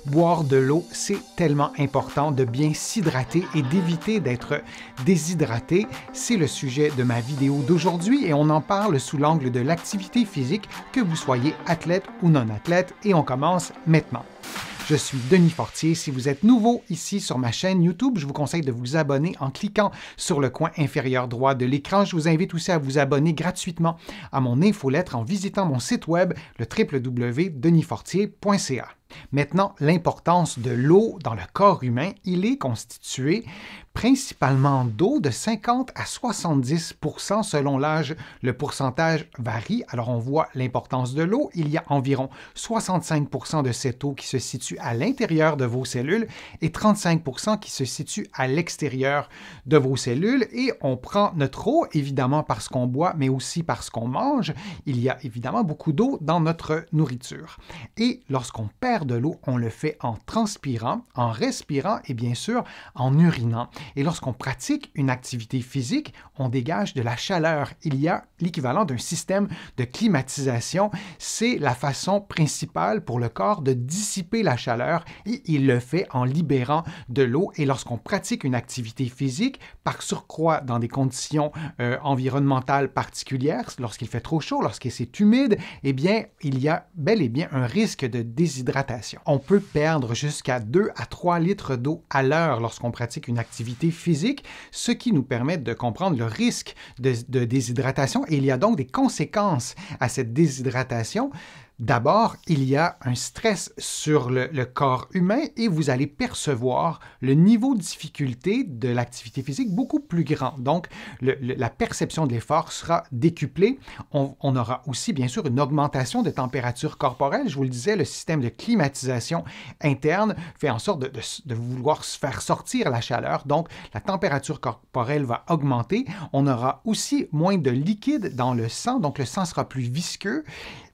Boire de l'eau, c'est tellement important de bien s'hydrater et d'éviter d'être déshydraté. C'est le sujet de ma vidéo d'aujourd'hui et on en parle sous l'angle de l'activité physique, que vous soyez athlète ou non athlète, et on commence maintenant. Je suis Denis Fortier. Si vous êtes nouveau ici sur ma chaîne YouTube, je vous conseille de vous abonner en cliquant sur le coin inférieur droit de l'écran. Je vous invite aussi à vous abonner gratuitement à mon infolettre en visitant mon site web, le www.denisfortier.ca. Maintenant, l'importance de l'eau dans le corps humain. Il est constitué principalement d'eau de 50 à 70 % selon l'âge. Le pourcentage varie. Alors, on voit l'importance de l'eau. Il y a environ 65 % de cette eau qui se situe à l'intérieur de vos cellules et 35 % qui se situe à l'extérieur de vos cellules. Et on prend notre eau, évidemment parce qu'on boit, mais aussi parce qu'on mange. Il y a évidemment beaucoup d'eau dans notre nourriture. Et lorsqu'on perd de l'eau, on le fait en transpirant, en respirant et bien sûr en urinant. Et lorsqu'on pratique une activité physique, on dégage de la chaleur. Il y a l'équivalent d'un système de climatisation. C'est la façon principale pour le corps de dissiper la chaleur et il le fait en libérant de l'eau. Et lorsqu'on pratique une activité physique, par surcroît dans des conditions environnementales particulières, lorsqu'il fait trop chaud, lorsque c'est humide, eh bien, il y a bel et bien un risque de déshydratation. On peut perdre jusqu'à 2 à 3 litres d'eau à l'heure lorsqu'on pratique une activité physique, ce qui nous permet de comprendre le risque de déshydratation. Et il y a donc des conséquences à cette déshydratation. D'abord, il y a un stress sur le corps humain et vous allez percevoir le niveau de difficulté de l'activité physique beaucoup plus grand. Donc, la perception de l'effort sera décuplée. On aura aussi, bien sûr, une augmentation de température corporelle. Je vous le disais, le système de climatisation interne fait en sorte de vouloir faire sortir la chaleur. Donc, la température corporelle va augmenter. On aura aussi moins de liquide dans le sang, donc le sang sera plus visqueux.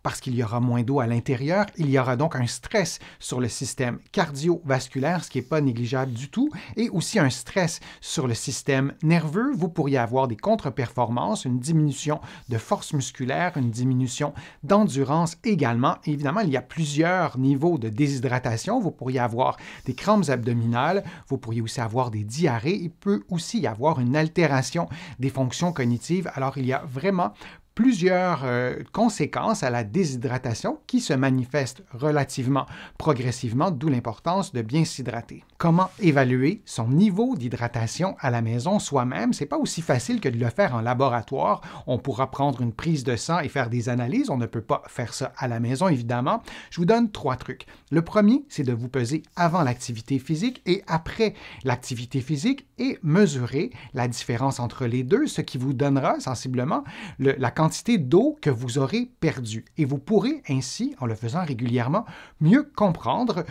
Parce qu'il y aura moins d'eau à l'intérieur, il y aura donc un stress sur le système cardiovasculaire, ce qui n'est pas négligeable du tout, et aussi un stress sur le système nerveux. Vous pourriez avoir des contre-performances, une diminution de force musculaire, une diminution d'endurance également. Et évidemment, il y a plusieurs niveaux de déshydratation. Vous pourriez avoir des crampes abdominales, vous pourriez aussi avoir des diarrhées, il peut aussi y avoir une altération des fonctions cognitives. Alors, il y a vraiment plusieurs conséquences à la déshydratation qui se manifestent relativement progressivement, d'où l'importance de bien s'hydrater. Comment évaluer son niveau d'hydratation à la maison soi-même? C'est pas aussi facile que de le faire en laboratoire. On pourra prendre une prise de sang et faire des analyses. On ne peut pas faire ça à la maison, évidemment. Je vous donne 3 trucs. Le premier, c'est de vous peser avant l'activité physique et après l'activité physique et mesurer la différence entre les deux, ce qui vous donnera sensiblement la quantité d'eau que vous aurez perdue. Et vous pourrez ainsi, en le faisant régulièrement, mieux comprendre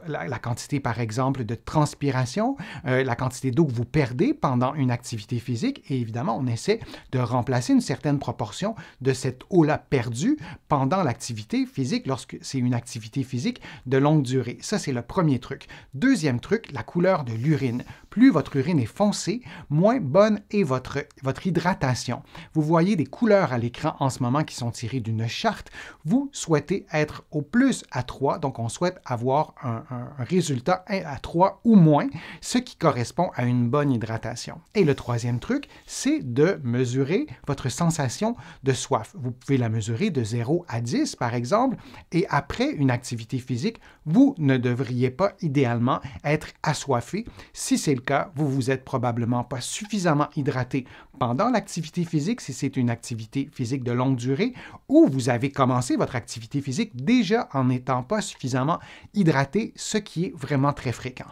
la quantité, par exemple, de transpiration, la quantité d'eau que vous perdez pendant une activité physique. Et évidemment, on essaie de remplacer une certaine proportion de cette eau-là perdue pendant l'activité physique lorsque c'est une activité physique de longue durée. Ça, c'est le premier truc. Deuxième truc, la couleur de l'urine. Plus votre urine est foncée, moins bonne est votre hydratation. Vous voyez des couleurs à l'écran en ce moment qui sont tirées d'une charte. Vous souhaitez être au plus à 3, donc on souhaite avoir un résultat à 3 ou moins, ce qui correspond à une bonne hydratation. Et le troisième truc, c'est de mesurer votre sensation de soif. Vous pouvez la mesurer de 0 à 10, par exemple, et après une activité physique, vous ne devriez pas idéalement être assoiffé. Si c'est le cas, vous vous êtes probablement pas suffisamment hydraté pendant l'activité physique, si c'est une activité physique de longue durée, ou vous avez commencé votre activité physique déjà en n'étant pas suffisamment hydraté, ce qui est vraiment très fréquent.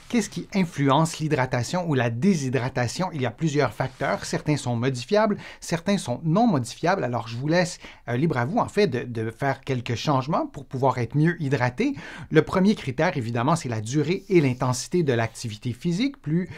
Qu'est-ce qui influence l'hydratation ou la déshydratation? Il y a plusieurs facteurs. Certains sont modifiables, certains sont non modifiables. Alors, je vous laisse libre à vous, en fait, de faire quelques changements pour pouvoir être mieux hydraté. Le premier critère, évidemment, c'est la durée et l'intensité de l'activité physique. Plus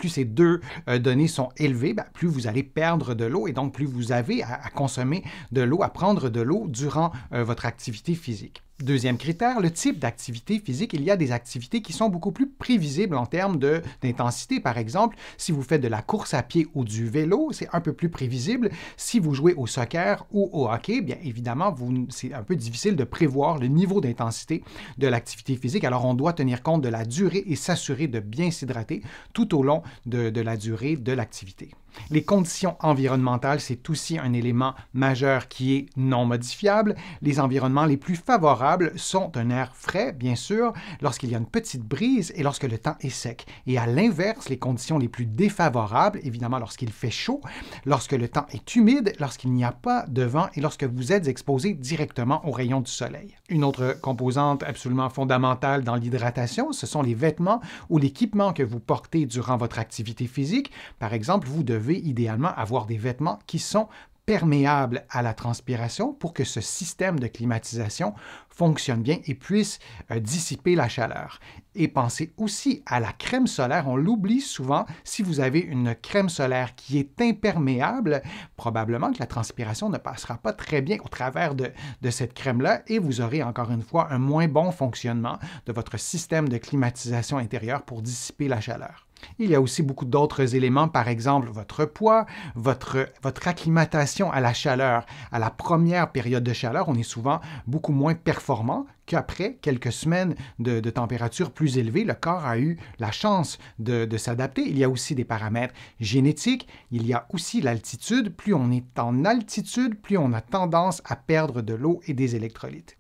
ces deux données sont élevées, plus vous allez perdre de l'eau et donc plus vous avez à consommer de l'eau, à prendre de l'eau durant votre activité physique. Deuxième critère, le type d'activité physique. Il y a des activités qui sont beaucoup plus prévisibles en termes d'intensité. Par exemple, si vous faites de la course à pied ou du vélo, c'est un peu plus prévisible. Si vous jouez au soccer ou au hockey, bien évidemment, c'est un peu difficile de prévoir le niveau d'intensité de l'activité physique. Alors, on doit tenir compte de la durée et s'assurer de bien s'hydrater tout au long de la durée de l'activité. Les conditions environnementales, c'est aussi un élément majeur qui est non modifiable. Les environnements les plus favorables sont un air frais, bien sûr, lorsqu'il y a une petite brise et lorsque le temps est sec. Et à l'inverse, les conditions les plus défavorables, évidemment lorsqu'il fait chaud, lorsque le temps est humide, lorsqu'il n'y a pas de vent et lorsque vous êtes exposé directement aux rayons du soleil. Une autre composante absolument fondamentale dans l'hydratation, ce sont les vêtements ou l'équipement que vous portez durant votre activité physique. Par exemple, vous devez idéalement avoir des vêtements qui sont perméables à la transpiration pour que ce système de climatisation fonctionne bien et puisse dissiper la chaleur. Et pensez aussi à la crème solaire. On l'oublie souvent. Si vous avez une crème solaire qui est imperméable, probablement que la transpiration ne passera pas très bien au travers de cette crème-là et vous aurez encore une fois un moins bon fonctionnement de votre système de climatisation intérieure pour dissiper la chaleur. Il y a aussi beaucoup d'autres éléments, par exemple votre poids, votre acclimatation à la chaleur. À la première période de chaleur, on est souvent beaucoup moins performant qu'après quelques semaines de température plus élevée. Le corps a eu la chance de s'adapter. Il y a aussi des paramètres génétiques. Il y a aussi l'altitude. Plus on est en altitude, plus on a tendance à perdre de l'eau et des électrolytes.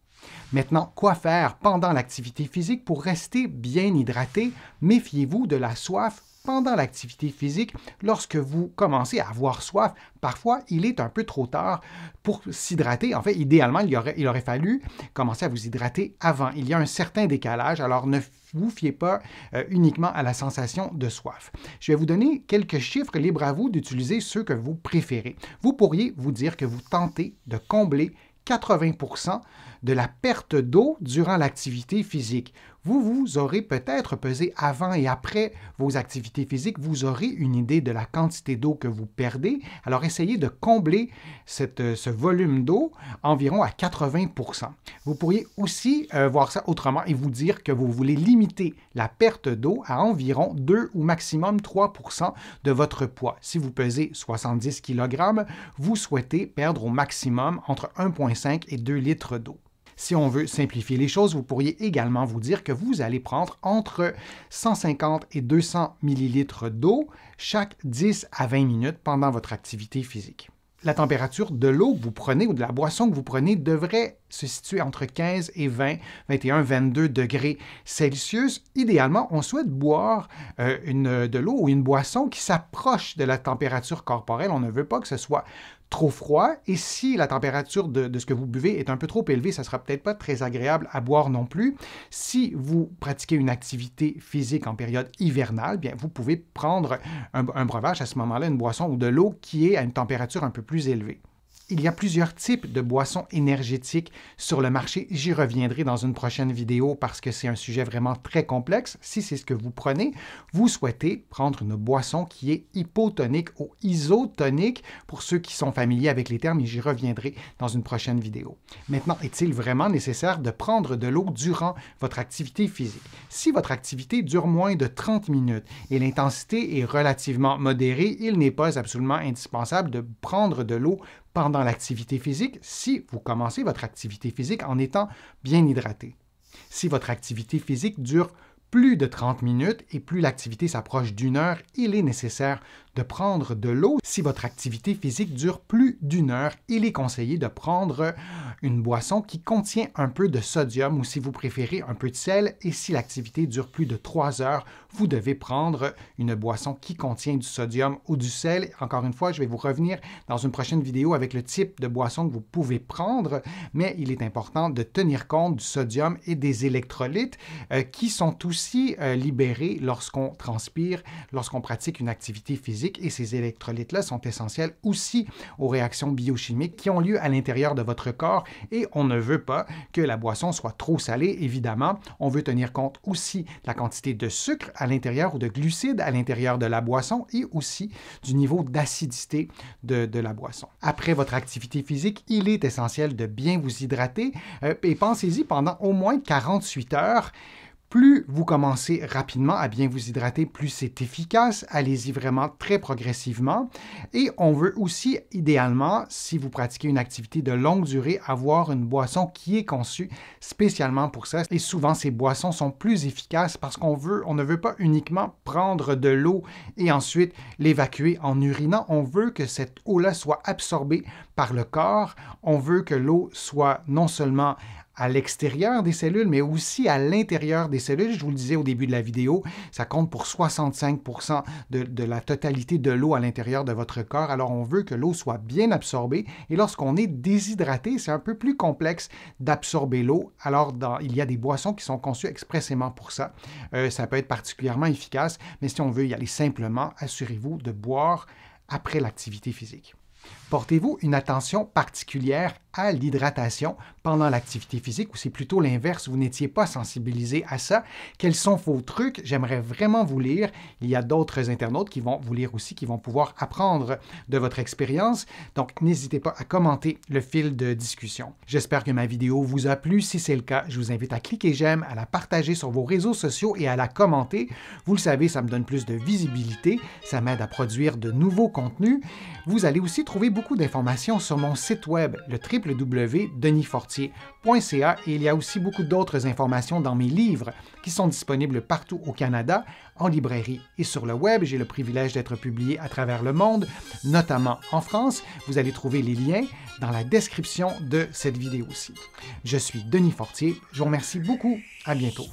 Maintenant, quoi faire pendant l'activité physique pour rester bien hydraté? Méfiez-vous de la soif pendant l'activité physique. Lorsque vous commencez à avoir soif, parfois, il est un peu trop tard pour s'hydrater. En fait, idéalement, il aurait fallu commencer à vous hydrater avant. Il y a un certain décalage, alors ne vous fiez pas uniquement à la sensation de soif. Je vais vous donner quelques chiffres, libre à vous d'utiliser ceux que vous préférez. Vous pourriez vous dire que vous tentez de combler 80% de la perte d'eau durant l'activité physique. Vous aurez peut-être pesé avant et après vos activités physiques, vous aurez une idée de la quantité d'eau que vous perdez. Alors, essayez de combler ce volume d'eau environ à 80%. Vous pourriez aussi voir ça autrement et vous dire que vous voulez limiter la perte d'eau à environ 2 ou maximum 3% de votre poids. Si vous pesez 70 kg, vous souhaitez perdre au maximum entre 1,5 et 2 litres d'eau. Si on veut simplifier les choses, vous pourriez également vous dire que vous allez prendre entre 150 et 200 ml d'eau chaque 10 à 20 minutes pendant votre activité physique. La température de l'eau que vous prenez ou de la boisson que vous prenez devrait se situer entre 15 et 20, 21, 22 degrés Celsius. Idéalement, on souhaite boire de l'eau ou une boisson qui s'approche de la température corporelle. On ne veut pas que ce soit trop froid et si la température de ce que vous buvez est un peu trop élevée, ça ne sera peut-être pas très agréable à boire non plus. Si vous pratiquez une activité physique en période hivernale, bien, vous pouvez prendre un breuvage à ce moment-là, une boisson ou de l'eau qui est à une température un peu plus élevée. Il y a plusieurs types de boissons énergétiques sur le marché. J'y reviendrai dans une prochaine vidéo parce que c'est un sujet vraiment très complexe. Si c'est ce que vous prenez, vous souhaitez prendre une boisson qui est hypotonique ou isotonique pour ceux qui sont familiers avec les termes et j'y reviendrai dans une prochaine vidéo. Maintenant, est-il vraiment nécessaire de prendre de l'eau durant votre activité physique? Si votre activité dure moins de 30 minutes et l'intensité est relativement modérée, il n'est pas absolument indispensable de prendre de l'eau pendant l'activité physique si vous commencez votre activité physique en étant bien hydraté. Si votre activité physique dure plus de 30 minutes et plus l'activité s'approche d'une heure, il est nécessaire de prendre de l'eau. Si votre activité physique dure plus d'une heure, il est conseillé de prendre une boisson qui contient un peu de sodium ou si vous préférez un peu de sel. Et si l'activité dure plus de 3 heures, vous devez prendre une boisson qui contient du sodium ou du sel. Encore une fois, je vais vous revenir dans une prochaine vidéo avec le type de boisson que vous pouvez prendre, mais il est important de tenir compte du sodium et des électrolytes qui sont tous aussi libérés lorsqu'on transpire, lorsqu'on pratique une activité physique, et ces électrolytes-là sont essentiels aussi aux réactions biochimiques qui ont lieu à l'intérieur de votre corps, et on ne veut pas que la boisson soit trop salée, évidemment. On veut tenir compte aussi de la quantité de sucre à l'intérieur ou de glucides à l'intérieur de la boisson et aussi du niveau d'acidité de la boisson. Après votre activité physique, il est essentiel de bien vous hydrater et pensez-y pendant au moins 48 heures. Plus vous commencez rapidement à bien vous hydrater, plus c'est efficace. Allez-y vraiment très progressivement. Et on veut aussi, idéalement, si vous pratiquez une activité de longue durée, avoir une boisson qui est conçue spécialement pour ça. Et souvent, ces boissons sont plus efficaces parce on ne veut pas uniquement prendre de l'eau et ensuite l'évacuer en urinant. On veut que cette eau-là soit absorbée par le corps. On veut que l'eau soit non seulement à l'extérieur des cellules, mais aussi à l'intérieur des cellules. Je vous le disais au début de la vidéo, ça compte pour 65% de la totalité de l'eau à l'intérieur de votre corps. Alors, on veut que l'eau soit bien absorbée. Et lorsqu'on est déshydraté, c'est un peu plus complexe d'absorber l'eau. Alors, il y a des boissons qui sont conçues expressément pour ça. Ça peut être particulièrement efficace, mais si on veut y aller simplement, assurez-vous de boire après l'activité physique. Portez-vous une attention particulière à l'hydratation pendant l'activité physique ou c'est plutôt l'inverse, vous n'étiez pas sensibilisé à ça? Quels sont vos trucs? J'aimerais vraiment vous lire. Il y a d'autres internautes qui vont vous lire aussi, qui vont pouvoir apprendre de votre expérience. Donc, n'hésitez pas à commenter le fil de discussion. J'espère que ma vidéo vous a plu. Si c'est le cas, je vous invite à cliquer j'aime, à la partager sur vos réseaux sociaux et à la commenter. Vous le savez, ça me donne plus de visibilité. Ça m'aide à produire de nouveaux contenus. Vous allez aussi trouver beaucoup d'informations sur mon site web, le www.denisfortier.ca, et il y a aussi beaucoup d'autres informations dans mes livres qui sont disponibles partout au Canada, en librairie et sur le web. J'ai le privilège d'être publié à travers le monde, notamment en France. Vous allez trouver les liens dans la description de cette vidéo-ci. Je suis Denis Fortier. Je vous remercie beaucoup. À bientôt.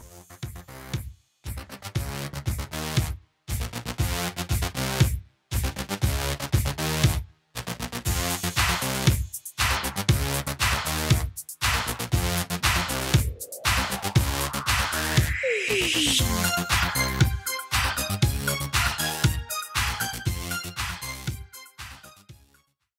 Shh.